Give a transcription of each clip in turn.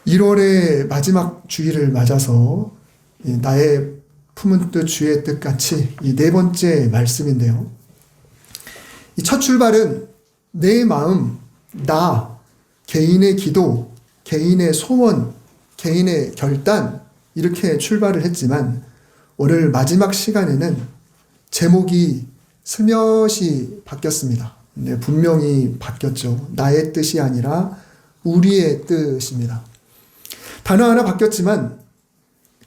1월의 마지막 주일을 맞아서 나의 품은 뜻 주의 뜻 같이 이 네 번째 말씀인데요. 이 첫 출발은 내 마음, 나, 개인의 기도, 개인의 소원, 개인의 결단 이렇게 출발을 했지만 오늘 마지막 시간에는 제목이 슬며시 바뀌었습니다. 네, 분명히 바뀌었죠. 나의 뜻이 아니라 우리의 뜻입니다. 단어 하나 바뀌었지만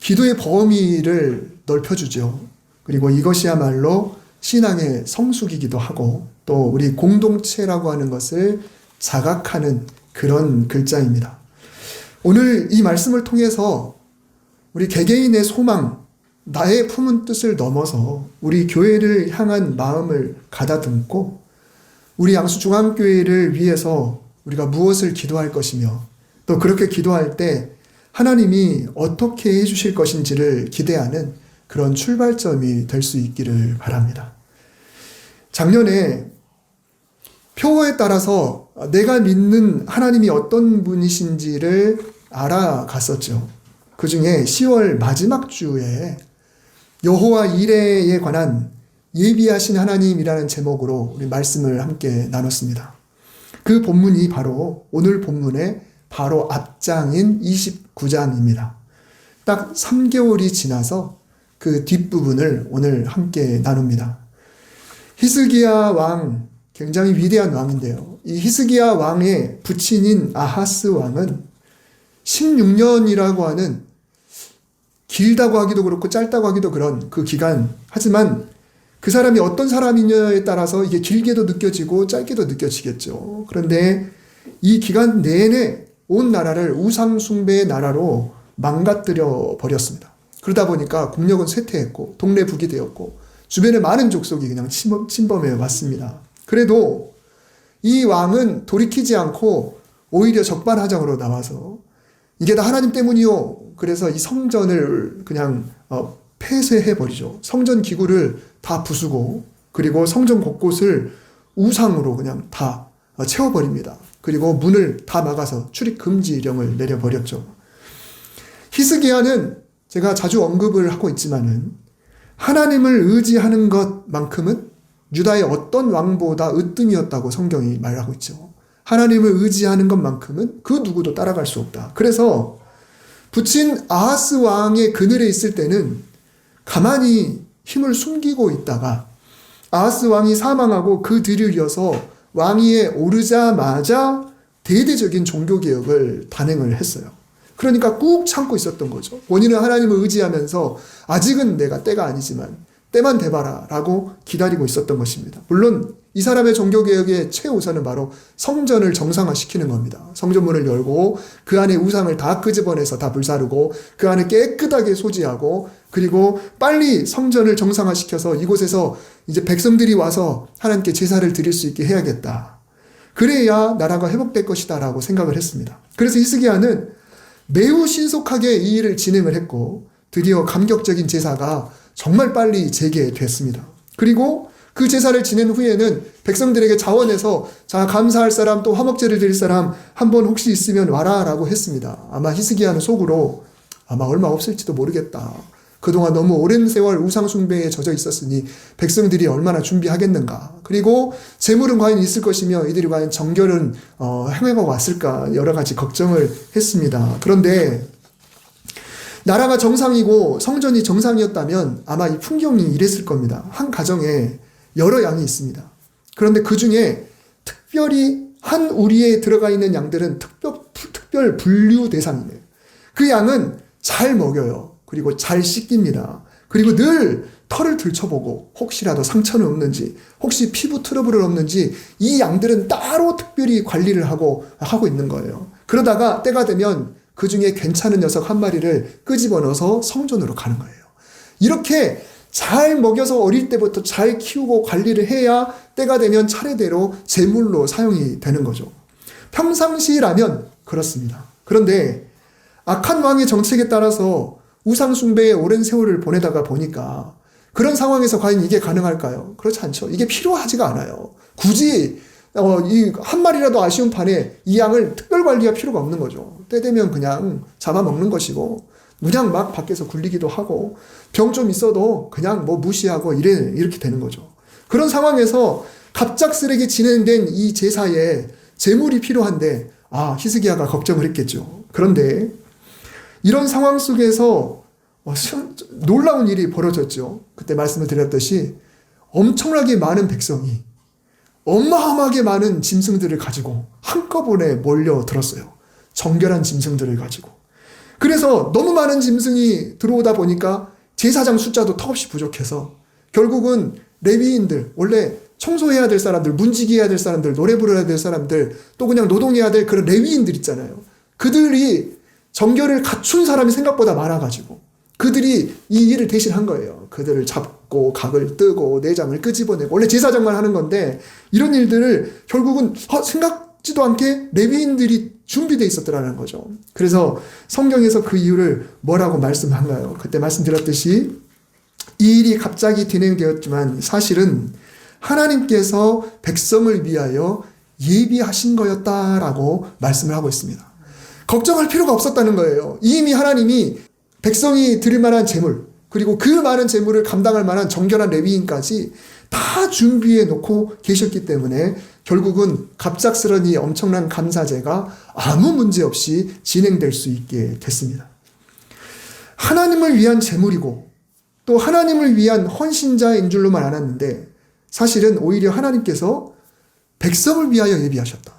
기도의 범위를 넓혀주죠. 그리고 이것이야말로 신앙의 성숙이기도 하고 또 우리 공동체라고 하는 것을 자각하는 그런 글자입니다. 오늘 이 말씀을 통해서 우리 개개인의 소망, 나의 품은 뜻을 넘어서 우리 교회를 향한 마음을 가다듬고 우리 양수중앙교회를 위해서 우리가 무엇을 기도할 것이며 또 그렇게 기도할 때 하나님이 어떻게 해주실 것인지를 기대하는 그런 출발점이 될 수 있기를 바랍니다. 작년에 표어에 따라서 내가 믿는 하나님이 어떤 분이신지를 알아갔었죠. 그 중에 10월 마지막 주에 여호와 이레에 관한 예비하신 하나님이라는 제목으로 우리 말씀을 함께 나눴습니다. 그 본문이 바로 오늘 본문의 바로 앞장인 29장입니다. 딱 3개월이 지나서 그 뒷부분을 오늘 함께 나눕니다. 히스기야 왕, 굉장히 위대한 왕인데요. 이 히스기야 왕의 부친인 아하스 왕은 16년이라고 하는 길다고 하기도 그렇고 짧다고 하기도 그런 그 기간, 하지만 그 사람이 어떤 사람이냐에 따라서 이게 길게도 느껴지고 짧게도 느껴지겠죠. 그런데 이 기간 내내 온 나라를 우상숭배의 나라로 망가뜨려 버렸습니다. 그러다 보니까 국력은 쇠퇴했고 동네 북이 되었고 주변의 많은 족속이 그냥 침범해 왔습니다. 그래도 이 왕은 돌이키지 않고 오히려 적반하장으로 나와서 이게 다 하나님 때문이요. 그래서 이 성전을 그냥 폐쇄해버리죠. 성전 기구를 다 부수고 그리고 성전 곳곳을 우상으로 그냥 다 채워버립니다. 그리고 문을 다 막아서 출입 금지령을 내려버렸죠. 히스기야는 제가 자주 언급을 하고 있지만은 하나님을 의지하는 것만큼은 유다의 어떤 왕보다 으뜸이었다고 성경이 말하고 있죠. 하나님을 의지하는 것만큼은 그 누구도 따라갈 수 없다. 그래서 부친 아하스 왕의 그늘에 있을 때는 가만히 힘을 숨기고 있다가 아하스 왕이 사망하고 그 뒤를 이어서 왕위에 오르자마자 대대적인 종교개혁을 단행을 했어요. 그러니까 꾹 참고 있었던 거죠. 본인은 하나님을 의지하면서 아직은 내가 때가 아니지만 때만 돼봐라 라고 기다리고 있었던 것입니다. 물론 이 사람의 종교개혁의 최우선은 바로 성전을 정상화시키는 겁니다. 성전문을 열고 그 안에 우상을 다 끄집어내서 다 불사르고 그 안에 깨끗하게 소지하고 그리고 빨리 성전을 정상화시켜서 이곳에서 이제 백성들이 와서 하나님께 제사를 드릴 수 있게 해야겠다. 그래야 나라가 회복될 것이다 라고 생각을 했습니다. 그래서 히스기야는 매우 신속하게 이 일을 진행을 했고 드디어 감격적인 제사가 정말 빨리 재개됐습니다. 그리고 그 제사를 지낸 후에는 백성들에게 자원해서 자 감사할 사람 또 화목제를 드릴 사람 한번 혹시 있으면 와라 라고 했습니다. 아마 히스기야는 속으로 아마 얼마 없을지도 모르겠다. 그동안 너무 오랜 세월 우상숭배에 젖어 있었으니 백성들이 얼마나 준비하겠는가. 그리고 재물은 과연 있을 것이며 이들이 과연 정결은 행하고 왔을까 여러 가지 걱정을 했습니다. 그런데 나라가 정상이고 성전이 정상이었다면 아마 이 풍경이 이랬을 겁니다. 한 가정에 여러 양이 있습니다. 그런데 그 중에 특별히 한 우리에 들어가 있는 양들은 특별 분류 대상이에요. 그 양은 잘 먹여요. 그리고 잘 씻깁니다. 그리고 늘 털을 들춰보고 혹시라도 상처는 없는지 혹시 피부 트러블은 없는지 이 양들은 따로 특별히 관리를 하고 있는 거예요. 그러다가 때가 되면 그 중에 괜찮은 녀석 한 마리를 끄집어 넣어서 성전으로 가는 거예요. 이렇게 잘 먹여서 어릴 때부터 잘 키우고 관리를 해야 때가 되면 차례대로 제물로 사용이 되는 거죠. 평상시라면 그렇습니다. 그런데 악한 왕의 정책에 따라서 우상숭배에 오랜 세월을 보내다가 보니까 그런 상황에서 과연 이게 가능할까요? 그렇지 않죠. 이게 필요하지가 않아요. 굳이 이 한 마리라도 아쉬운 판에 이 양을 특별 관리할 필요가 없는 거죠. 때 되면 그냥 잡아먹는 것이고, 그냥 막 밖에서 굴리기도 하고, 병 좀 있어도 그냥 뭐 무시하고 이렇게 되는 거죠. 그런 상황에서 갑작스레게 진행된 이 제사에 제물이 필요한데, 히스기야가 걱정을 했겠죠. 그런데 이런 상황 속에서 놀라운 일이 벌어졌죠. 그때 말씀을 드렸듯이 엄청나게 많은 백성이 어마어마하게 많은 짐승들을 가지고 한꺼번에 몰려들었어요. 정결한 짐승들을 가지고. 그래서 너무 많은 짐승이 들어오다 보니까 제사장 숫자도 턱없이 부족해서 결국은 레위인들, 원래 청소해야 될 사람들, 문지기 해야 될 사람들, 노래 부르야 될 사람들, 또 그냥 노동해야 될 그런 레위인들 있잖아요. 그들이 정결을 갖춘 사람이 생각보다 많아가지고 그들이 이 일을 대신 한 거예요. 그들을 잡고 각을 뜨고 내장을 끄집어내고, 원래 제사장만 하는 건데 이런 일들을 결국은 생각지도 않게 레위인들이 준비되어 있었더라는 거죠. 그래서 성경에서 그 이유를 뭐라고 말씀한가요? 그때 말씀드렸듯이 이 일이 갑자기 진행되었지만 사실은 하나님께서 백성을 위하여 예비하신 거였다라고 말씀을 하고 있습니다. 걱정할 필요가 없었다는 거예요. 이미 하나님이 백성이 드릴 만한 재물, 그리고 그 많은 재물을 감당할 만한 정결한 레위인까지 다 준비해 놓고 계셨기 때문에 결국은 갑작스런 이 엄청난 감사제가 아무 문제 없이 진행될 수 있게 됐습니다. 하나님을 위한 재물이고 또 하나님을 위한 헌신자인 줄로만 알았는데 사실은 오히려 하나님께서 백성을 위하여 예비하셨다.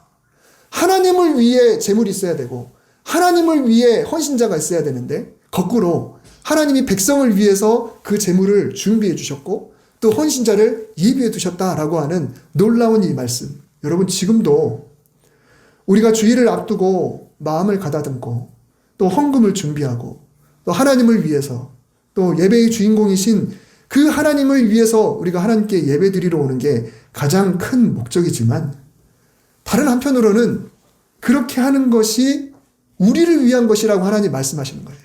하나님을 위해 재물이 있어야 되고 하나님을 위해 헌신자가 있어야 되는데 거꾸로 하나님이 백성을 위해서 그 재물을 준비해 주셨고 또 헌신자를 예비해 두셨다라고 하는 놀라운 이 말씀. 여러분, 지금도 우리가 주일을 앞두고 마음을 가다듬고 또 헌금을 준비하고 또 하나님을 위해서 또 예배의 주인공이신 그 하나님을 위해서 우리가 하나님께 예배드리러 오는 게 가장 큰 목적이지만 다른 한편으로는 그렇게 하는 것이 우리를 위한 것이라고 하나님 말씀하시는 거예요.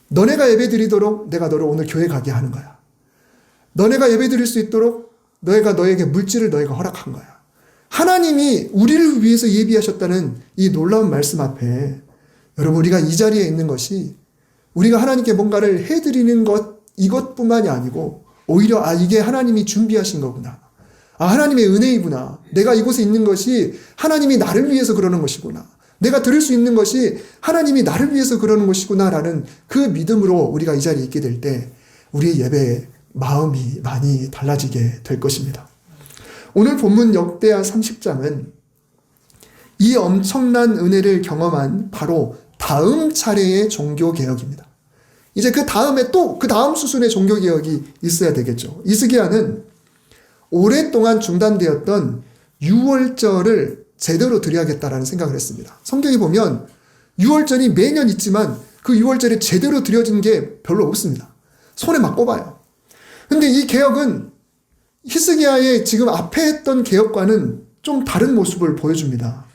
너네가 예배드리도록 내가 너를 오늘 교회 가게 하는 거야. 너네가 예배드릴 수 있도록 너에게 물질을 너희가 허락한 거야. 하나님이 우리를 위해서 예비하셨다는 이 놀라운 말씀 앞에 여러분, 우리가 이 자리에 있는 것이 우리가 하나님께 뭔가를 해드리는 것 이것뿐만이 아니고 오히려 이게 하나님이 준비하신 거구나. 하나님의 은혜이구나. 내가 이곳에 있는 것이 하나님이 나를 위해서 그러는 것이구나. 내가 들을 수 있는 것이 하나님이 나를 위해서 그러는 것이구나라는 그 믿음으로 우리가 이 자리에 있게 될 때 우리의 예배의 마음이 많이 달라지게 될 것입니다. 오늘 본문 역대하 30장은 이 엄청난 은혜를 경험한 바로 다음 차례의 종교개혁입니다. 이제 그 다음에 또 그 다음 수순의 종교개혁이 있어야 되겠죠. 히스기야는 오랫동안 중단되었던 유월절을 제대로 드려야겠다라는 생각을 했습니다. 성경에 보면 유월절이 매년 있지만 그 유월절이 제대로 드려진 게 별로 없습니다. 손에 막 꼽아요. 근데 이 개혁은 히스기야의 지금 앞에 했던 개혁과는 좀 다른 모습을 보여줍니다.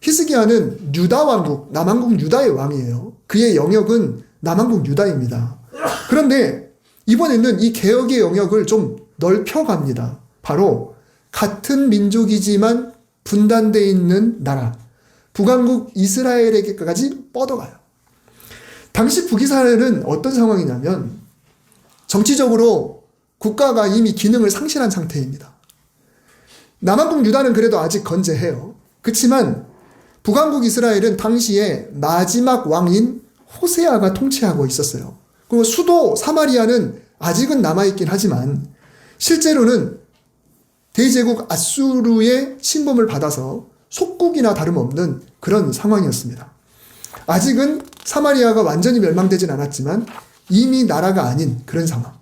히스기야는 유다 왕국, 남왕국 유다의 왕이에요. 그의 영역은 남왕국 유다입니다. 그런데 이번에는 이 개혁의 영역을 좀 넓혀갑니다. 바로 같은 민족이지만 분단되어 있는 나라, 북왕국 이스라엘에게까지 뻗어가요. 당시 북이스라엘은 어떤 상황이냐면 정치적으로 국가가 이미 기능을 상실한 상태입니다. 남왕국 유다는 그래도 아직 건재해요. 그렇지만 북왕국 이스라엘은 당시에 마지막 왕인 호세아가 통치하고 있었어요. 그리고 수도 사마리아는 아직은 남아있긴 하지만 실제로는 대제국 아수르의 침범을 받아서 속국이나 다름없는 그런 상황이었습니다. 아직은 사마리아가 완전히 멸망되진 않았지만 이미 나라가 아닌 그런 상황.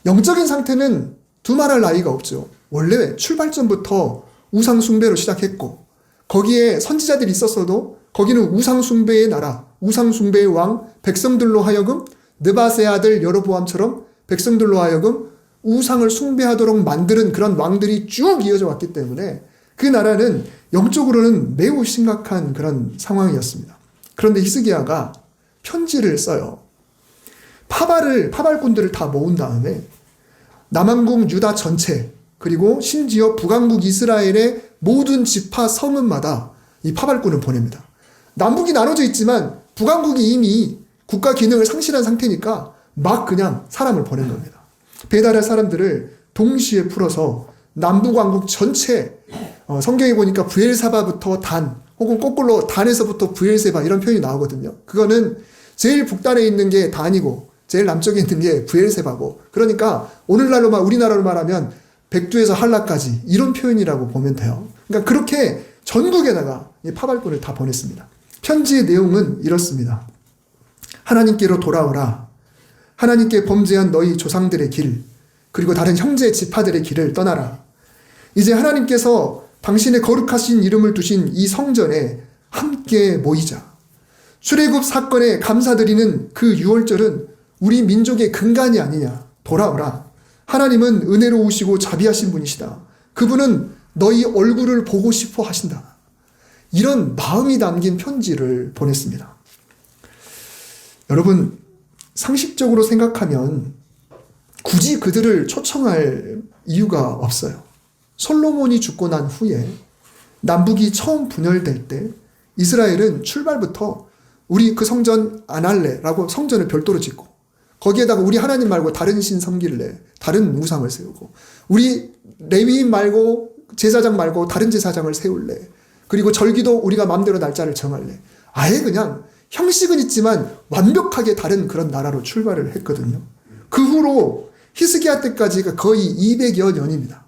영적인 상태는 두말할 나위가 없죠. 원래 출발점부터 우상 숭배로 시작했고 거기에 선지자들이 있었어도 거기는 우상 숭배의 나라, 우상 숭배의 왕, 백성들로 하여금 느바세 아들 여로보암처럼 백성들로 하여금 우상을 숭배하도록 만드는 그런 왕들이 쭉 이어져 왔기 때문에 그 나라는 영적으로는 매우 심각한 그런 상황이었습니다. 그런데 히스기야가 편지를 써요. 파발꾼들을 다 모은 다음에 남왕국 유다 전체 그리고 심지어 북왕국 이스라엘의 모든 지파 성읍마다 이 파발꾼을 보냅니다. 남북이 나눠져 있지만 북왕국이 이미 국가 기능을 상실한 상태니까 막 그냥 사람을 보낸 겁니다. 배달할 사람들을 동시에 풀어서 남북왕국 전체, 성경에 보니까 브엘사바부터 단, 혹은 거꾸로 단에서부터 브엘세바 이런 표현이 나오거든요. 그거는 제일 북단에 있는 게 단이고 제일 남쪽에 있는 게 브엘세바고, 그러니까 우리나라로 말하면 백두에서 한라까지 이런 표현이라고 보면 돼요. 그러니까 그렇게 전국에다가 이 파발꾼을 다 보냈습니다. 편지의 내용은 이렇습니다. 하나님께로 돌아오라. 하나님께 범죄한 너희 조상들의 길, 그리고 다른 형제 지파들의 길을 떠나라. 이제 하나님께서 당신의 거룩하신 이름을 두신 이 성전에 함께 모이자. 출애굽 사건에 감사드리는 그 유월절은 우리 민족의 근간이 아니냐. 돌아오라. 하나님은 은혜로우시고 자비하신 분이시다. 그분은 너희 얼굴을 보고 싶어 하신다. 이런 마음이 담긴 편지를 보냈습니다. 여러분, 상식적으로 생각하면 굳이 그들을 초청할 이유가 없어요. 솔로몬이 죽고 난 후에 남북이 처음 분열될 때 이스라엘은 출발부터 우리 그 성전 안 할래라고 성전을 별도로 짓고, 거기에다가 우리 하나님 말고 다른 신 섬길래, 다른 우상을 세우고, 우리 레위인 말고 제사장 말고 다른 제사장을 세울래, 그리고 절기도 우리가 마음대로 날짜를 정할래. 아예 그냥 형식은 있지만 완벽하게 다른 그런 나라로 출발을 했거든요. 그 후로 히스기야 때까지가 거의 200여 년입니다.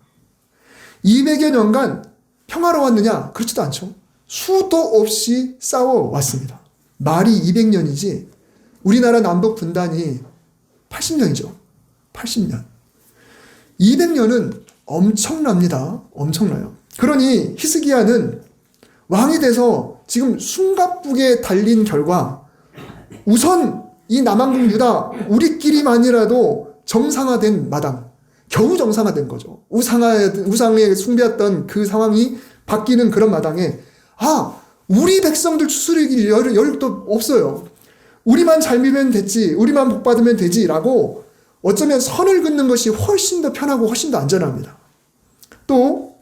200여 년간 평화로웠느냐? 그렇지도 않죠. 수도 없이 싸워왔습니다. 말이 200년이지 우리나라 남북 분단이 80년이죠. 80년. 200년은 엄청납니다. 엄청나요. 그러니 히스기야는 왕이 돼서 지금 숨가쁘게 달린 결과 우선 이 남한국 유다 우리끼리만이라도 정상화된 마당, 겨우 정상화된 거죠. 우상에 숭배했던 그 상황이 바뀌는 그런 마당에 우리 백성들 추스르기 여력도 없어요. 우리만 잘 밀면 됐지, 우리만 복받으면 되지라고 어쩌면 선을 긋는 것이 훨씬 더 편하고 훨씬 더 안전합니다. 또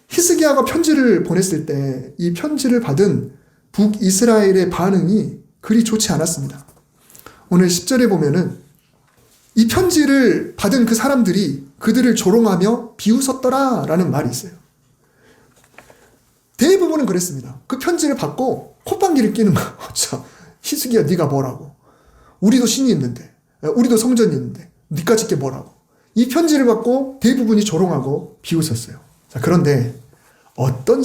히스기야가 편지를 보냈을 때 이 편지를 받은 북이스라엘의 반응이 그리 좋지 않았습니다. 오늘 10절에 보면은 이 편지를 받은 그 사람들이 그들을 조롱하며 비웃었더라 라는 말이 있어요. 대부분은 그랬습니다. 그 편지를 받고 콧방귀를 끼는 거야. 히스기야 네가 뭐라고. 우리도 신이 있는데, 우리도 성전이 있는데 니까 짓게 뭐라고. 이 편지를 받고 대부분이 조롱하고 비웃었어요. 자, 그런데 어떤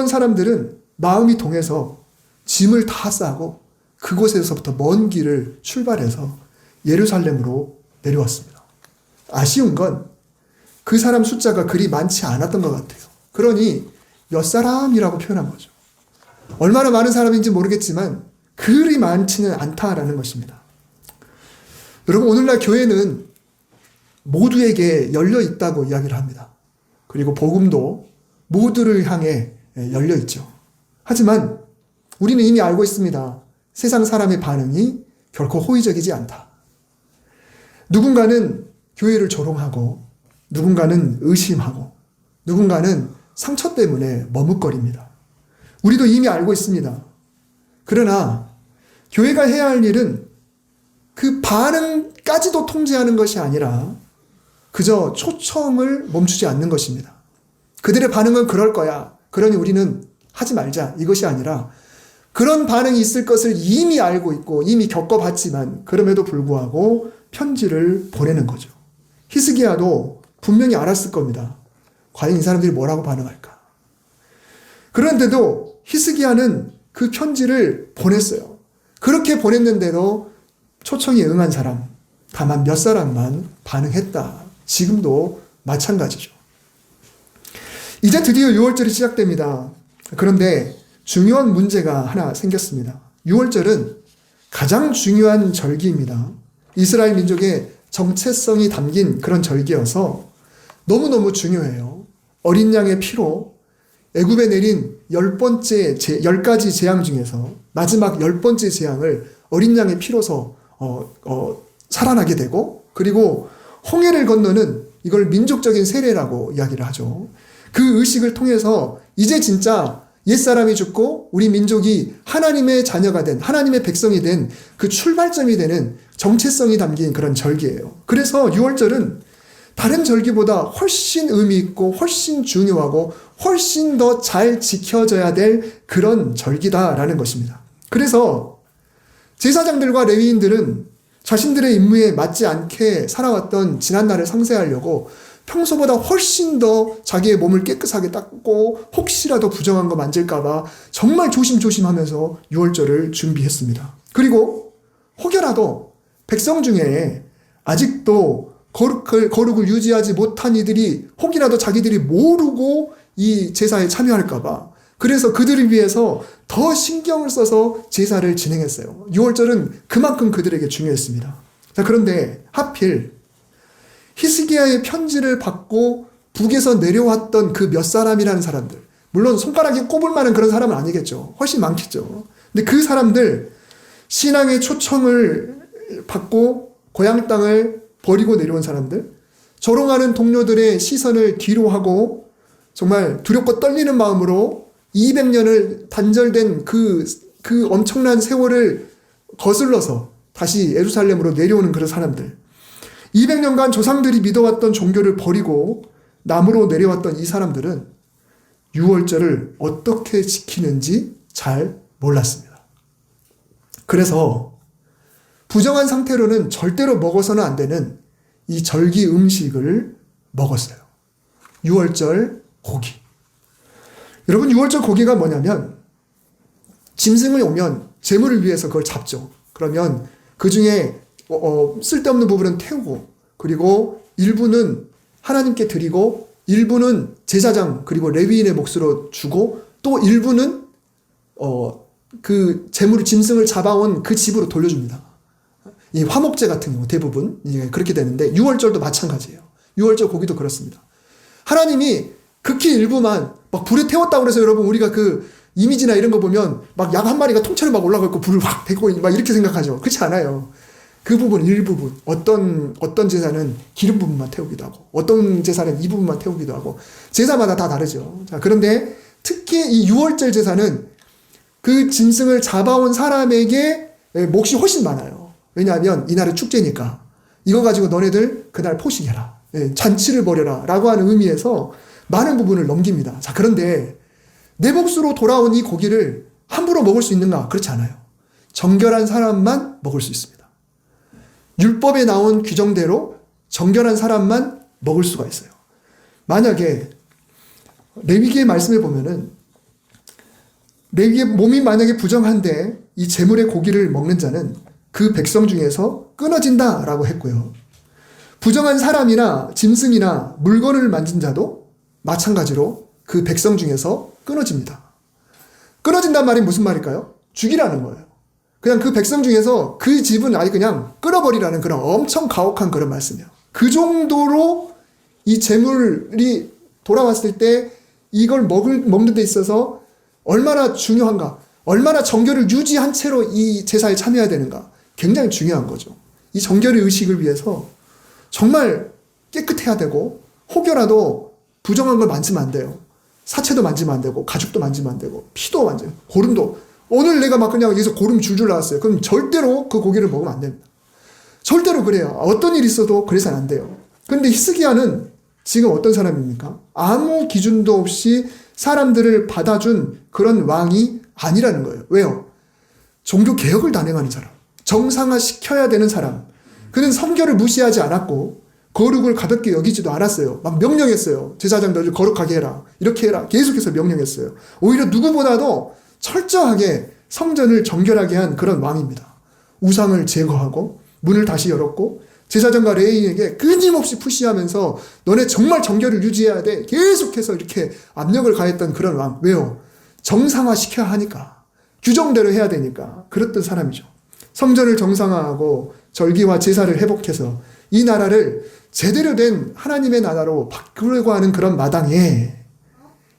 사람들은 마음이 동해서 짐을 다 싸고 그곳에서부터 먼 길을 출발해서 예루살렘으로 내려왔습니다. 아쉬운 건 그 사람 숫자가 그리 많지 않았던 것 같아요. 그러니 몇 사람이라고 표현한 거죠. 얼마나 많은 사람인지 모르겠지만 그리 많지는 않다라는 것입니다. 여러분, 오늘날 교회는 모두에게 열려 있다고 이야기를 합니다. 그리고 복음도 모두를 향해 열려 있죠. 하지만 우리는 이미 알고 있습니다. 세상 사람의 반응이 결코 호의적이지 않다. 누군가는 교회를 조롱하고, 누군가는 의심하고, 누군가는 상처 때문에 머뭇거립니다. 우리도 이미 알고 있습니다. 그러나 교회가 해야 할 일은 그 반응까지도 통제하는 것이 아니라 그저 초청을 멈추지 않는 것입니다. 그들의 반응은 그럴 거야. 그러니 우리는 하지 말자. 이것이 아니라 그런 반응이 있을 것을 이미 알고 있고 이미 겪어봤지만 그럼에도 불구하고 편지를 보내는 거죠. 히스기야도 분명히 알았을 겁니다. 과연 이 사람들이 뭐라고 반응할까? 그런데도 히스기야는 그 편지를 보냈어요. 그렇게 보냈는데도 초청에 응한 사람, 다만 몇 사람만 반응했다. 지금도 마찬가지죠. 이제 드디어 6월절이 시작됩니다. 그런데 중요한 문제가 하나 생겼습니다. 6월절은 가장 중요한 절기입니다. 이스라엘 민족의 정체성이 담긴 그런 절기여서 너무너무 중요해요. 어린 양의 피로 애굽에 내린 10가지 재앙 중에서 마지막 10번째 재앙을 어린 양의 피로서 살아나게 되고, 그리고 홍해를 건너는 이걸 민족적인 세례라고 이야기를 하죠. 그 의식을 통해서 이제 진짜 옛사람이 죽고 우리 민족이 하나님의 자녀가 된, 하나님의 백성이 된 그 출발점이 되는 정체성이 담긴 그런 절기예요. 그래서 유월절은 다른 절기보다 훨씬 의미 있고 훨씬 중요하고 훨씬 더 잘 지켜져야 될 그런 절기다라는 것입니다. 그래서 제사장들과 레위인들은 자신들의 임무에 맞지 않게 살아왔던 지난날을 상쇄하려고 평소보다 훨씬 더 자기의 몸을 깨끗하게 닦고 혹시라도 부정한 거 만질까봐 정말 조심조심하면서 유월절을 준비했습니다. 그리고 혹여라도 백성 중에 아직도 거룩을 유지하지 못한 이들이 혹이라도 자기들이 모르고 이 제사에 참여할까봐 그래서 그들을 위해서 더 신경을 써서 제사를 진행했어요. 유월절은 그만큼 그들에게 중요했습니다. 자, 그런데 하필 히스기야의 편지를 받고 북에서 내려왔던 그 몇 사람이라는 사람들, 물론 손가락에 꼽을 만한 그런 사람은 아니겠죠. 훨씬 많겠죠. 근데 그 사람들 신앙의 초청을 받고 고향 땅을 버리고 내려온 사람들, 조롱하는 동료들의 시선을 뒤로 하고 정말 두렵고 떨리는 마음으로 200년을 단절된 그 엄청난 세월을 거슬러서 다시 예루살렘으로 내려오는 그런 사람들, 200년간 조상들이 믿어왔던 종교를 버리고 남으로 내려왔던 이 사람들은 유월절을 어떻게 지키는지 잘 몰랐습니다. 그래서 부정한 상태로는 절대로 먹어서는 안 되는 이 절기 음식을 먹었어요. 유월절 고기. 여러분, 유월절 고기가 뭐냐면 짐승을 오면 제물을 위해서 그걸 잡죠. 그러면 그 중에 쓸데없는 부분은 태우고 그리고 일부는 하나님께 드리고 일부는 제사장 그리고 레위인의 몫으로 주고 또 일부는 그 제물을 짐승을 잡아온 그 집으로 돌려줍니다. 이 화목제 같은 경우 대부분 그렇게 되는데 유월절도 마찬가지예요. 유월절 고기도 그렇습니다. 하나님이 극히 일부만 막 불에 태웠다고 그래서 여러분 우리가 그 이미지나 이런 거 보면 막 양 한 마리가 통째로 막 올라가 있고 불을 확 대고 막 이렇게 생각하죠. 그렇지 않아요. 그 부분 일부분 어떤 제사는 기름 부분만 태우기도 하고 어떤 제사는 이 부분만 태우기도 하고 제사마다 다 다르죠. 자, 그런데 특히 이 유월절 제사는 그 짐승을 잡아온 사람에게 몫이 훨씬 많아요. 왜냐하면 이날은 축제니까 이거 가지고 너네들 그날 포식해라, 잔치를 벌여라 라고 하는 의미에서 많은 부분을 넘깁니다. 자, 그런데 내 몫으로 돌아온 이 고기를 함부로 먹을 수 있는가? 그렇지 않아요. 정결한 사람만 먹을 수 있습니다. 율법에 나온 규정대로 정결한 사람만 먹을 수가 있어요. 만약에 레위기의 말씀에 보면은 레위기의 몸이 만약에 부정한데 이 제물의 고기를 먹는 자는 그 백성 중에서 끊어진다라고 했고요. 부정한 사람이나 짐승이나 물건을 만진 자도 마찬가지로 그 백성 중에서 끊어집니다. 끊어진단 말이 무슨 말일까요? 죽이라는 거예요. 그냥 그 백성 중에서 그 집은 아예 그냥 끊어버리라는 그런 엄청 가혹한 그런 말씀이에요. 그 정도로 이 제물이 돌아왔을 때 이걸 먹는 데 있어서 얼마나 중요한가, 얼마나 정결을 유지한 채로 이 제사에 참여해야 되는가, 굉장히 중요한 거죠. 이 정결의 의식을 위해서 정말 깨끗해야 되고 혹여라도 부정한 걸 만지면 안 돼요. 사체도 만지면 안 되고 가죽도 만지면 안 되고 피도 만지면 고름도 오늘 내가 막 그냥 여기서 고름 줄줄 나왔어요. 그럼 절대로 그 고기를 먹으면 안 됩니다. 절대로 그래요. 어떤 일이 있어도 그래서는 안 돼요. 그런데 히스기야는 지금 어떤 사람입니까? 아무 기준도 없이 사람들을 받아준 그런 왕이 아니라는 거예요. 왜요? 종교 개혁을 단행하는 사람, 정상화시켜야 되는 사람. 그는 성결을 무시하지 않았고 거룩을 가볍게 여기지도 않았어요. 막 명령했어요. 제사장들을 거룩하게 해라, 이렇게 해라, 계속해서 명령했어요. 오히려 누구보다도 철저하게 성전을 정결하게 한 그런 왕입니다. 우상을 제거하고 문을 다시 열었고 제사장과 레위인에게 끊임없이 푸시하면서 너네 정말 정결을 유지해야 돼, 계속해서 이렇게 압력을 가했던 그런 왕. 왜요? 정상화시켜야 하니까, 규정대로 해야 되니까 그랬던 사람이죠. 성전을 정상화하고 절기와 제사를 회복해서 이 나라를 제대로 된 하나님의 나라로 바꾸려고 하는 그런 마당에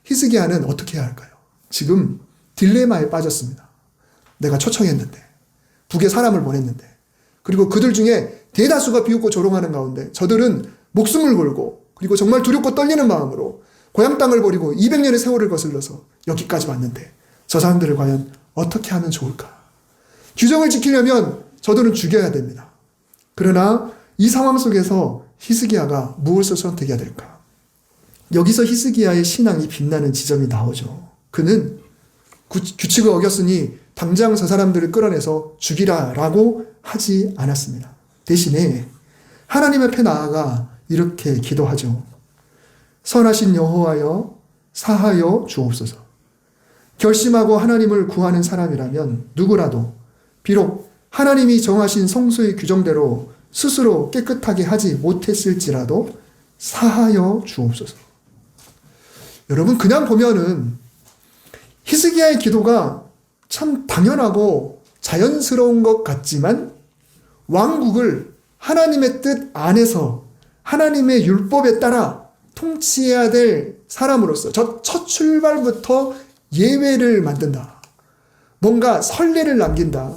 히스기야는 어떻게 해야 할까요? 지금 딜레마에 빠졌습니다. 내가 초청했는데, 북에 사람을 보냈는데, 그리고 그들 중에 대다수가 비웃고 조롱하는 가운데 저들은 목숨을 걸고 그리고 정말 두렵고 떨리는 마음으로 고향 땅을 버리고 200년의 세월을 거슬러서 여기까지 왔는데 저 사람들을 과연 어떻게 하면 좋을까? 규정을 지키려면 저들은 죽여야 됩니다. 그러나 이 상황 속에서 히스기야가 무엇을 선택해야 될까? 여기서 히스기야의 신앙이 빛나는 지점이 나오죠. 그는 규칙을 어겼으니 당장 저 사람들을 끌어내서 죽이라라고 하지 않았습니다. 대신에 하나님 앞에 나아가 이렇게 기도하죠. 선하신 여호와여 사하여 주옵소서. 결심하고 하나님을 구하는 사람이라면 누구라도 비록 하나님이 정하신 성소의 규정대로 스스로 깨끗하게 하지 못했을지라도 사하여 주옵소서. 여러분, 그냥 보면은 히스기야의 기도가 참 당연하고 자연스러운 것 같지만 왕국을 하나님의 뜻 안에서 하나님의 율법에 따라 통치해야 될 사람으로서 첫 출발부터 예외를 만든다. 뭔가 선례를 남긴다.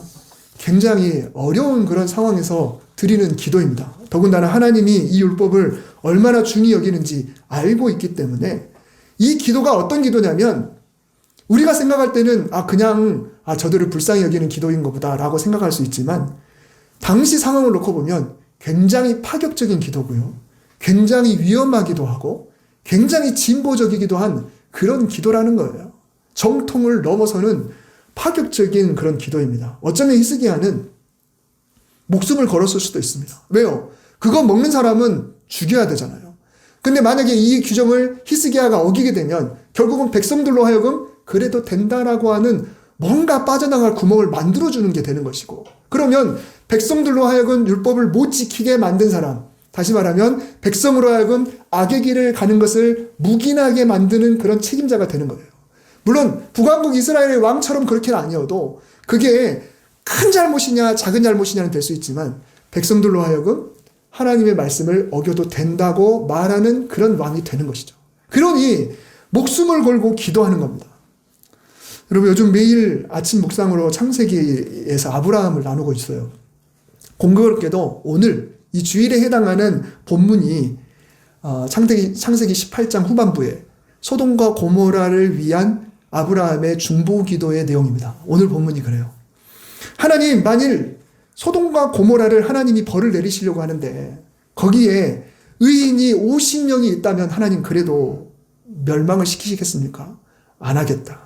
굉장히 어려운 그런 상황에서 드리는 기도입니다. 더군다나 하나님이 이 율법을 얼마나 중히 여기는지 알고 있기 때문에 이 기도가 어떤 기도냐면 우리가 생각할 때는 그냥 저들을 불쌍히 여기는 기도인 것보다 라고 생각할 수 있지만 당시 상황을 놓고 보면 굉장히 파격적인 기도고요. 굉장히 위험하기도 하고 굉장히 진보적이기도 한 그런 기도라는 거예요. 정통을 넘어서는 파격적인 그런 기도입니다. 어쩌면 히스기야는 목숨을 걸었을 수도 있습니다. 왜요? 그거 먹는 사람은 죽여야 되잖아요. 근데 만약에 이 규정을 히스기야가 어기게 되면 결국은 백성들로 하여금 그래도 된다라고 하는 뭔가 빠져나갈 구멍을 만들어주는 게 되는 것이고, 그러면 백성들로 하여금 율법을 못 지키게 만든 사람, 다시 말하면 백성으로 하여금 악의 길을 가는 것을 묵인하게 만드는 그런 책임자가 되는 거예요. 물론 북왕국 이스라엘의 왕처럼 그렇게는 아니어도 그게 큰 잘못이냐 작은 잘못이냐는 될 수 있지만 백성들로 하여금 하나님의 말씀을 어겨도 된다고 말하는 그런 왕이 되는 것이죠. 그러니 목숨을 걸고 기도하는 겁니다. 여러분, 요즘 매일 아침 묵상으로 창세기에서 아브라함을 나누고 있어요. 공교롭게도 오늘 이 주일에 해당하는 본문이 창세기 18장 후반부에 소돔과 고모라를 위한 아브라함의 중보기도의 내용입니다. 오늘 본문이 그래요. 하나님, 만일 소돔과 고모라를 하나님이 벌을 내리시려고 하는데 거기에 의인이 50명이 있다면 하나님 그래도 멸망을 시키시겠습니까? 안 하겠다.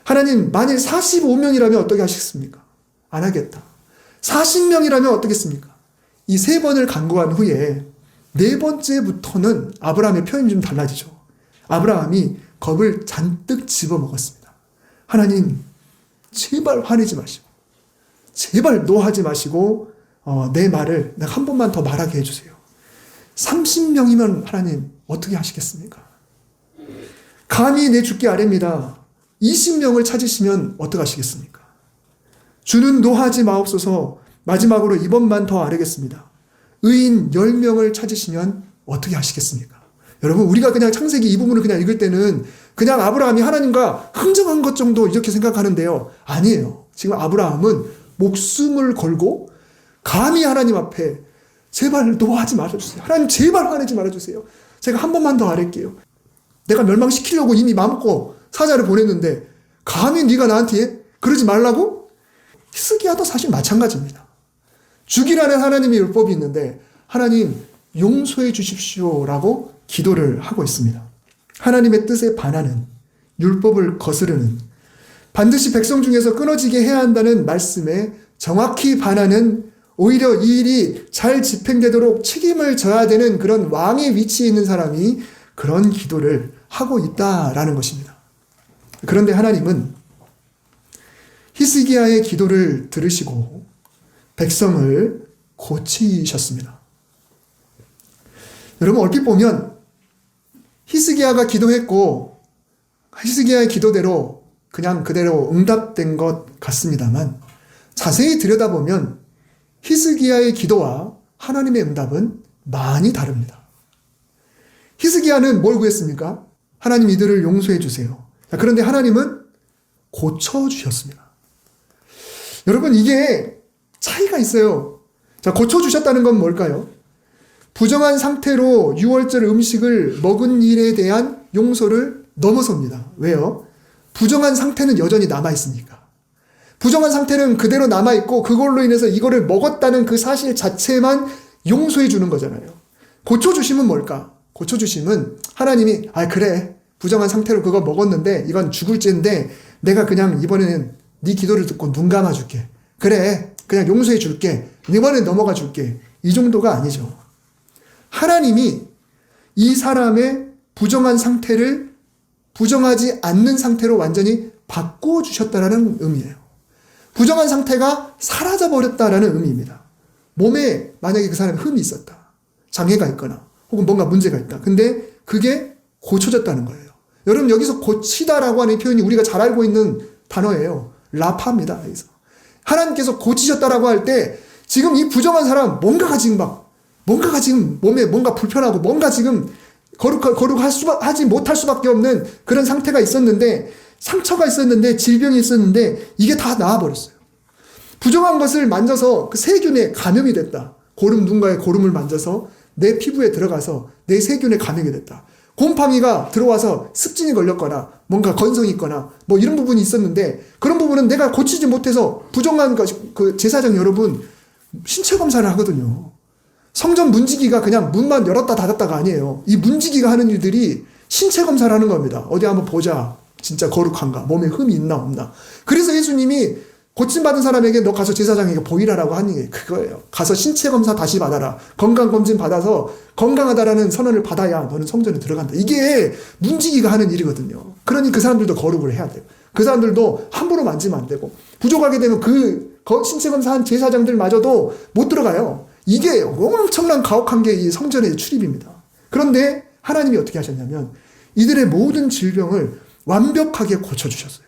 하나님, 만일 45명이라면 어떻게 하시겠습니까? 안 하겠다. 40명이라면 어떻겠습니까? 이 세 번을 간구한 후에 네 번째부터는 아브라함의 표현이 좀 달라지죠. 아브라함이 겁을 잔뜩 집어먹었습니다. 하나님, 제발 화내지 마시고 제발 노하지 마시고 내 말을 내가 한 번만 더 말하게 해주세요. 30명이면 하나님 어떻게 하시겠습니까? 감히 내 주께 아뢰입니다. 20명을 찾으시면 어떻게 하시겠습니까? 주는 노하지 마옵소서. 마지막으로 이번만 더 아뢰겠습니다. 의인 10명을 찾으시면 어떻게 하시겠습니까? 여러분, 우리가 그냥 창세기 이 부분을 그냥 읽을 때는 그냥 아브라함이 하나님과 흥정한 것 정도 이렇게 생각하는데요. 아니에요. 지금 아브라함은 목숨을 걸고 감히 하나님 앞에 제발 노하지 말아주세요. 하나님 제발 화내지 말아주세요. 제가 한 번만 더 아뢰게요. 내가 멸망시키려고 이미 마음먹고 사자를 보냈는데 감히 네가 나한테 그러지 말라고? 히스기야도 사실 마찬가지입니다. 죽이라는 하나님의 율법이 있는데 하나님 용서해 주십시오라고 기도를 하고 있습니다. 하나님의 뜻에 반하는, 율법을 거스르는, 반드시 백성 중에서 끊어지게 해야 한다는 말씀에 정확히 반하는, 오히려 이 일이 잘 집행되도록 책임을 져야 되는 그런 왕의 위치에 있는 사람이 그런 기도를 하고 있다라는 것입니다. 그런데 하나님은 히스기야의 기도를 들으시고 백성을 고치셨습니다. 여러분, 얼핏 보면 히스기야가 기도했고 히스기야의 기도대로 그냥 그대로 응답된 것 같습니다만 자세히 들여다보면 히스기야의 기도와 하나님의 응답은 많이 다릅니다. 히스기야는 뭘 구했습니까? 하나님 이들을 용서해 주세요. 그런데 하나님은 고쳐주셨습니다. 여러분, 이게 차이가 있어요. 자, 고쳐주셨다는 건 뭘까요? 부정한 상태로 유월절 음식을 먹은 일에 대한 용서를 넘어섭니다. 왜요? 부정한 상태는 여전히 남아있으니까. 부정한 상태는 그대로 남아있고 그걸로 인해서 이거를 먹었다는 그 사실 자체만 용서해 주는 거잖아요. 고쳐주심은 뭘까? 고쳐주심은 하나님이 그래 부정한 상태로 그거 먹었는데 이건 죽을 죄인데 내가 그냥 이번에는 네 기도를 듣고 눈 감아줄게. 그래 그냥 용서해 줄게. 이번엔 넘어가 줄게. 이 정도가 아니죠. 하나님이 이 사람의 부정한 상태를 부정하지 않는 상태로 완전히 바꿔주셨다라는 의미예요. 부정한 상태가 사라져버렸다라는 의미입니다. 몸에 만약에 그 사람이 흠이 있었다. 장애가 있거나 혹은 뭔가 문제가 있다. 근데 그게 고쳐졌다는 거예요. 여러분 여기서 고치다라고 하는 표현이 우리가 잘 알고 있는 단어예요. 라파입니다. 여기서. 하나님께서 고치셨다라고 할 때 지금 이 부정한 사람 뭔가가 지금 몸에 뭔가 불편하고 뭔가 지금 하지 못할 수밖에 없는 그런 상태가 있었는데 상처가 있었는데 질병이 있었는데 이게 다 나아버렸어요. 부정한 것을 만져서 그 세균에 감염이 됐다. 누군가의 고름을 만져서 내 피부에 들어가서 내 세균에 감염이 됐다. 곰팡이가 들어와서 습진이 걸렸거나 뭔가 건성이 있거나 뭐 이런 부분이 있었는데 그런 부분은 내가 고치지 못해서 부정한 그 제사장 여러분 신체 검사를 하거든요. 성전 문지기가 그냥 문만 열었다 닫았다가 아니에요. 이 문지기가 하는 일들이 신체 검사를 하는 겁니다. 어디 한번 보자. 진짜 거룩한가? 몸에 흠이 있나 없나? 그래서 예수님이 고침받은 사람에게 너 가서 제사장에게 보이라라고 하는 게 그거예요. 가서 신체 검사 다시 받아라. 건강검진 받아서 건강하다라는 선언을 받아야 너는 성전에 들어간다. 이게 문지기가 하는 일이거든요. 그러니 그 사람들도 거룩을 해야 돼요. 그 사람들도 함부로 만지면 안 되고 부족하게 되면 그 신체 검사한 제사장들마저도 못 들어가요. 이게 엄청난 가혹한 게 이 성전의 출입입니다. 그런데 하나님이 어떻게 하셨냐면 이들의 모든 질병을 완벽하게 고쳐주셨어요.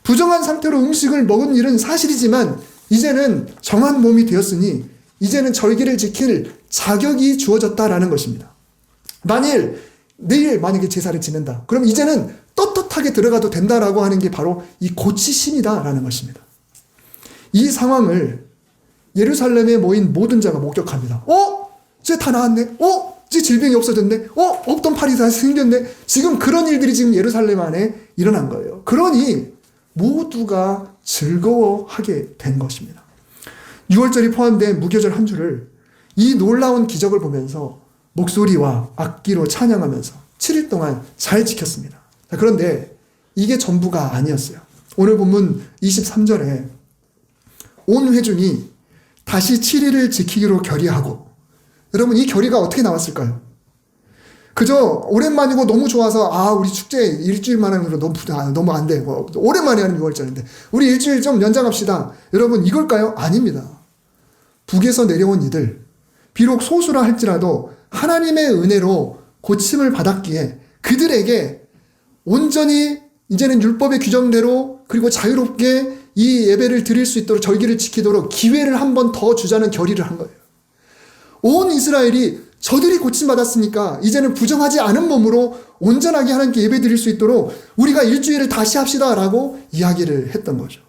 부정한 상태로 음식을 먹은 일은 사실이지만 이제는 정한 몸이 되었으니 이제는 절기를 지킬 자격이 주어졌다라는 것입니다. 내일 만약에 제사를 지낸다. 그럼 이제는 떳떳하게 들어가도 된다라고 하는 게 바로 이 고치심이다라는 것입니다. 이 상황을 예루살렘에 모인 모든 자가 목격합니다. 이제 다 나았네. 이제 질병이 없어졌네. 없던 팔이 다시 생겼네. 지금 그런 일들이 지금 예루살렘 안에 일어난 거예요. 그러니 모두가 즐거워하게 된 것입니다. 6월절이 포함된 무교절 한 주를 이 놀라운 기적을 보면서 목소리와 악기로 찬양하면서 7일 동안 잘 지켰습니다. 그런데 이게 전부가 아니었어요. 오늘 본문 23절에 온 회중이 다시 7일을 지키기로 결의하고, 여러분 이 결의가 어떻게 나왔을까요? 그저 오랜만이고 너무 좋아서 우리 축제 일주일만 하는 거 너무 안 돼. 오랜만에 하는 6월절인데 우리 일주일 좀 연장합시다. 여러분 이걸까요? 아닙니다. 북에서 내려온 이들, 비록 소수라 할지라도 하나님의 은혜로 고침을 받았기에 그들에게 온전히 이제는 율법의 규정대로 그리고 자유롭게 이 예배를 드릴 수 있도록 절기를 지키도록 기회를 한 번 더 주자는 결의를 한 거예요. 온 이스라엘이 저들이 고침받았으니까 이제는 부정하지 않은 몸으로 온전하게 하나님께 예배 드릴 수 있도록 우리가 일주일을 다시 합시다라고 이야기를 했던 거죠.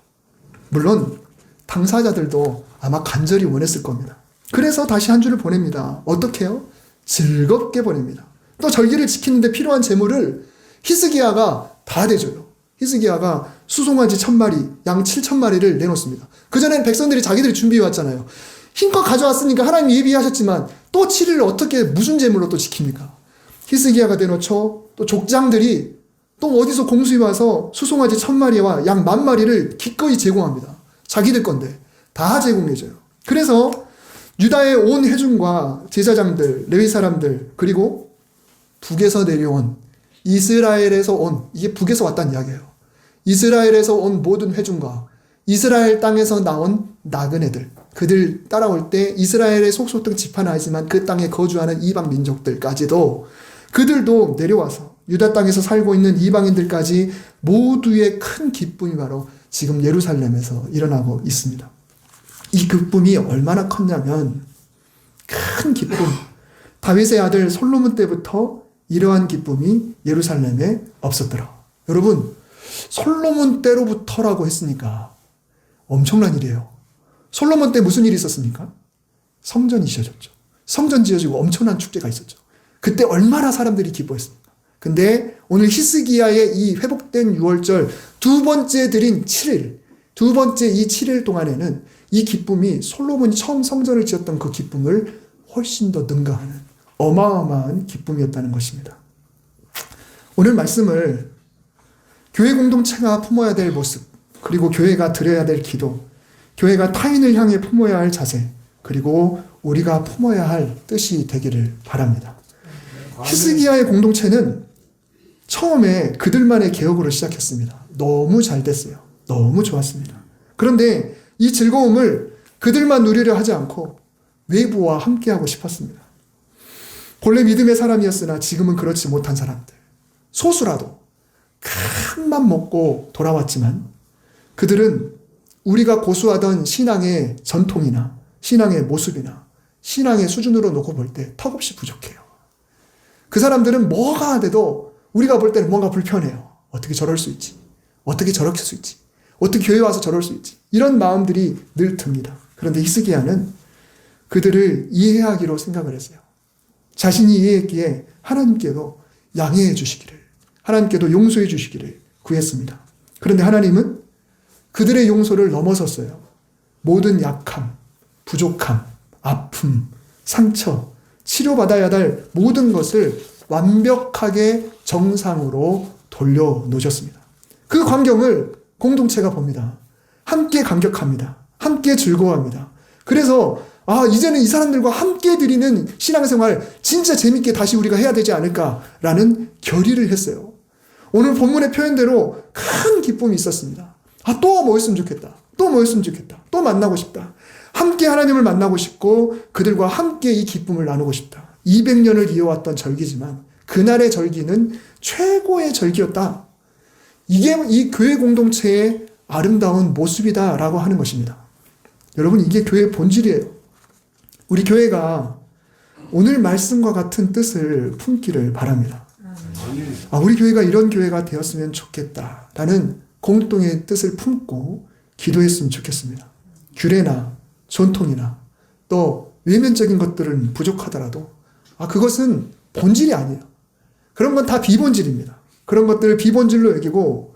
물론 당사자들도 아마 간절히 원했을 겁니다. 그래서 다시 한 주를 보냅니다. 어떻게 해요? 즐겁게 보냅니다. 또 절기를 지키는데 필요한 재물을 히스기야가 다 대줘요. 히스기야가 수송아지 1000마리, 양 7000마리를 내놓습니다. 그전엔 백성들이 자기들이 준비해 왔잖아요. 힘껏 가져왔으니까 하나님이 예비하셨지만 또 7일을 어떻게 무슨 재물로 또 지킵니까? 히스기야가 내놓죠. 또 족장들이 또 어디서 공수해 와서 수송아지 1000마리와 양 10,000마리를 기꺼이 제공합니다. 자기들 건데 다 제공해줘요. 그래서 유다의 온 회중과 제사장들, 레위 사람들, 그리고 북에서 내려온 이스라엘에서 온, 이게 북에서 왔다는 이야기예요. 이스라엘에서 온 모든 회중과 이스라엘 땅에서 나온 나그네들, 그들 따라올 때 이스라엘의 속속들 지파는 아니지만 그 땅에 거주하는 이방 민족들까지도 그들도 내려와서 유다 땅에서 살고 있는 이방인들까지 모두의 큰 기쁨이 바로 지금 예루살렘에서 일어나고 있습니다. 이 기쁨이 얼마나 컸냐면 큰 기쁨, 다윗의 아들 솔로몬 때부터 이러한 기쁨이 예루살렘에 없었더라. 여러분, 솔로몬 때로부터라고 했으니까 엄청난 일이에요. 솔로몬 때 무슨 일이 있었습니까? 성전이 지어졌죠. 성전 지어지고 엄청난 축제가 있었죠. 그때 얼마나 사람들이 기뻐했습니까? 근데 오늘 히스기야의 이 회복된 6월절 두 번째 드린 7일, 두 번째 이 7일 동안에는 이 기쁨이 솔로몬이 처음 성전을 지었던 그 기쁨을 훨씬 더 능가하는 어마어마한 기쁨이었다는 것입니다. 오늘 말씀을 교회 공동체가 품어야 될 모습, 그리고 교회가 드려야 될 기도, 교회가 타인을 향해 품어야 할 자세, 그리고 우리가 품어야 할 뜻이 되기를 바랍니다. 히스기야의 공동체는 처음에 그들만의 개혁으로 시작했습니다. 너무 잘 됐어요. 너무 좋았습니다. 그런데 이 즐거움을 그들만 누리려 하지 않고 외부와 함께하고 싶었습니다. 본래 믿음의 사람이었으나 지금은 그렇지 못한 사람들, 소수라도 큰 맘 먹고 돌아왔지만 그들은 우리가 고수하던 신앙의 전통이나 신앙의 모습이나 신앙의 수준으로 놓고 볼 때 턱없이 부족해요. 그 사람들은 뭐가 돼도 우리가 볼 때는 뭔가 불편해요. 어떻게 저럴 수 있지? 어떻게 저럴 수 있지? 어떻게 교회 와서 저럴 수 있지? 이런 마음들이 늘 듭니다. 그런데 히스기야는 그들을 이해하기로 생각을 했어요. 자신이 이해했기에 하나님께도 양해해 주시기를, 하나님께도 용서해 주시기를 구했습니다. 그런데 하나님은 그들의 용서를 넘어섰어요. 모든 약함, 부족함, 아픔, 상처, 치료받아야 할 모든 것을 완벽하게 정상으로 돌려놓으셨습니다. 그 광경을 공동체가 봅니다. 함께 감격합니다. 함께 즐거워합니다. 그래서 이제는 이 사람들과 함께 드리는 신앙생활 진짜 재밌게 다시 우리가 해야 되지 않을까라는 결의를 했어요. 오늘 본문의 표현대로 큰 기쁨이 있었습니다. 또 뭐였으면 좋겠다. 또 뭐였으면 좋겠다. 또 만나고 싶다. 함께 하나님을 만나고 싶고 그들과 함께 이 기쁨을 나누고 싶다. 200년을 이어왔던 절기지만 그날의 절기는 최고의 절기였다. 이게 이 교회 공동체의 아름다운 모습이다라고 하는 것입니다. 여러분, 이게 교회의 본질이에요. 우리 교회가 오늘 말씀과 같은 뜻을 품기를 바랍니다. 우리 교회가 이런 교회가 되었으면 좋겠다라는 공동의 뜻을 품고 기도했으면 좋겠습니다. 규례나 전통이나 또 외면적인 것들은 부족하더라도 그것은 본질이 아니에요. 그런 건 다 비본질입니다. 그런 것들을 비본질로 여기고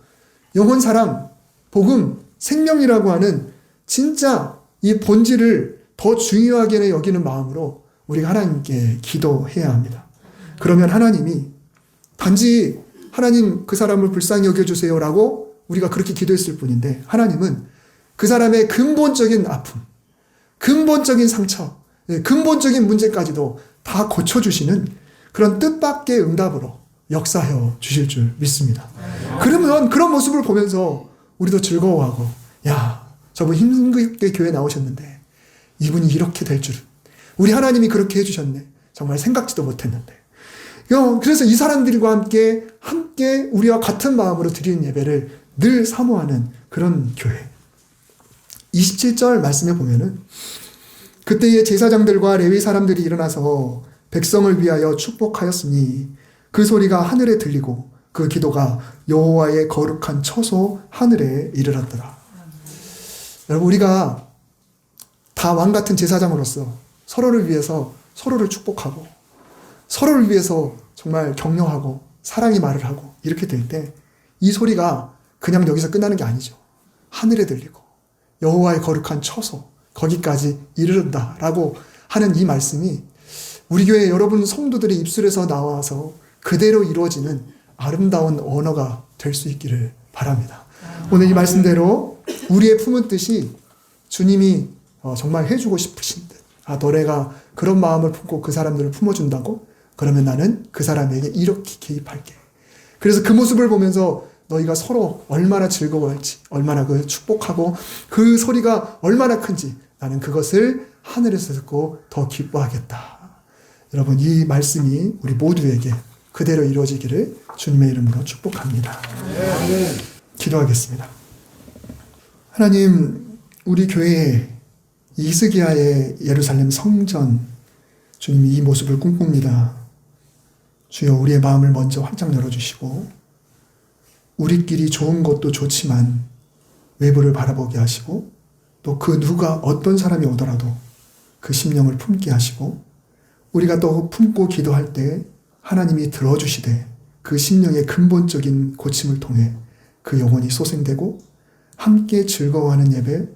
영혼 사랑, 복음, 생명이라고 하는 진짜 이 본질을 더 중요하게 여기는 마음으로 우리가 하나님께 기도해야 합니다. 그러면 하나님이 단지 하나님 그 사람을 불쌍히 여겨주세요라고 우리가 그렇게 기도했을 뿐인데 하나님은 그 사람의 근본적인 아픔, 근본적인 상처, 근본적인 문제까지도 다 고쳐주시는 그런 뜻밖의 응답으로 역사해 주실 줄 믿습니다. 그러면 그런 모습을 보면서 우리도 즐거워하고 저분 힘들게 교회 나오셨는데 이분이 이렇게 될 줄은, 우리 하나님이 그렇게 해주셨네, 정말 생각지도 못했는데. 그래서 이 사람들과 함께 우리와 같은 마음으로 드리는 예배를 늘 사모하는 그런 교회. 27절 말씀에 보면은 그때의 제사장들과 레위 사람들이 일어나서 백성을 위하여 축복하였으니 그 소리가 하늘에 들리고 그 기도가 여호와의 거룩한 처소 하늘에 이르렀더라. 여러분, 우리가 다 왕같은 제사장으로서 서로를 위해서 서로를 축복하고 서로를 위해서 정말 격려하고 사랑의 말을 하고 이렇게 될 때 이 소리가 그냥 여기서 끝나는 게 아니죠. 하늘에 들리고 여호와의 거룩한 처소 거기까지 이르른다라고 하는 이 말씀이 우리 교회 여러분 성도들의 입술에서 나와서 그대로 이루어지는 아름다운 언어가 될 수 있기를 바랍니다. 오늘 이 말씀대로 우리의 품은 뜻이 주님이 정말 해주고 싶으신 듯, 너네가 그런 마음을 품고 그 사람들을 품어준다고? 그러면 나는 그 사람에게 이렇게 개입할게. 그래서 그 모습을 보면서 너희가 서로 얼마나 즐거워할지, 얼마나 그 축복하고 그 소리가 얼마나 큰지 나는 그것을 하늘에서 듣고 더 기뻐하겠다. 여러분, 이 말씀이 우리 모두에게 그대로 이루어지기를 주님의 이름으로 축복합니다. 기도하겠습니다. 하나님, 우리 교회에 히스기야의 예루살렘 성전, 주님이 이 모습을 꿈꿉니다. 주여, 우리의 마음을 먼저 활짝 열어주시고 우리끼리 좋은 것도 좋지만 외부를 바라보게 하시고 또 그 누가 어떤 사람이 오더라도 그 심령을 품게 하시고 우리가 또 품고 기도할 때 하나님이 들어주시되 그 심령의 근본적인 고침을 통해 그 영혼이 소생되고 함께 즐거워하는 예배,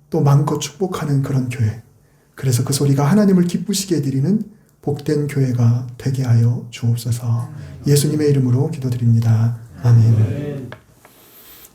또 마음껏 축복하는 그런 교회. 그래서 그 소리가 하나님을 기쁘시게 해드리는 복된 교회가 되게 하여 주옵소서. 예수님의 이름으로 기도드립니다. 아멘.